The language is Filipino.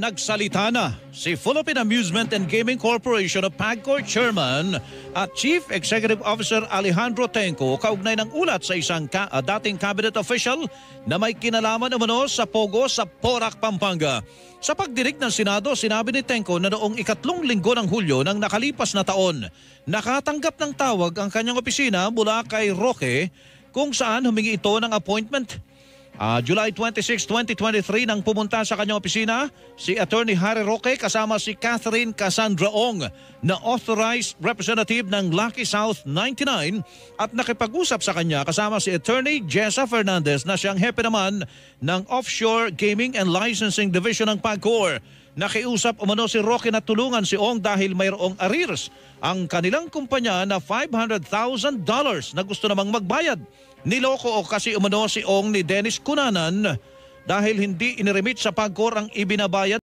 nagsalita na si Philippine Amusement and Gaming Corporation of PAGCOR Chairman at Chief Executive Officer Alejandro Tenco kaugnay ng ulat sa isang dating cabinet official na may kinalaman umano sa Pogo sa Porac, Pampanga. Sa pagdinig ng Senado, sinabi ni Tenco na noong ikatlong linggo ng Hulyo ng nakalipas na taon, nakatanggap ng tawag ang kanyang opisina mula kay Roque kung saan humingi ito ng appointment. July 26, 2023 nang pumunta sa kanyang opisina si Attorney Harry Roque kasama si Catherine Cassandra Ong na authorized representative ng Lucky South 99 at nakipag-usap sa kanya kasama si Attorney Jessa Fernandez na siyang hepe naman ng Offshore Gaming and Licensing Division ng PAGCOR. Nakiusap umano si Roque na tulungan si Ong dahil mayroong arrears ang kanilang kumpanya na $500,000 na gusto namang magbayad. Niloko o kasi umano si Ong ni Dennis Cunanan dahil hindi iniremit sa PAGCOR ang ibinabayad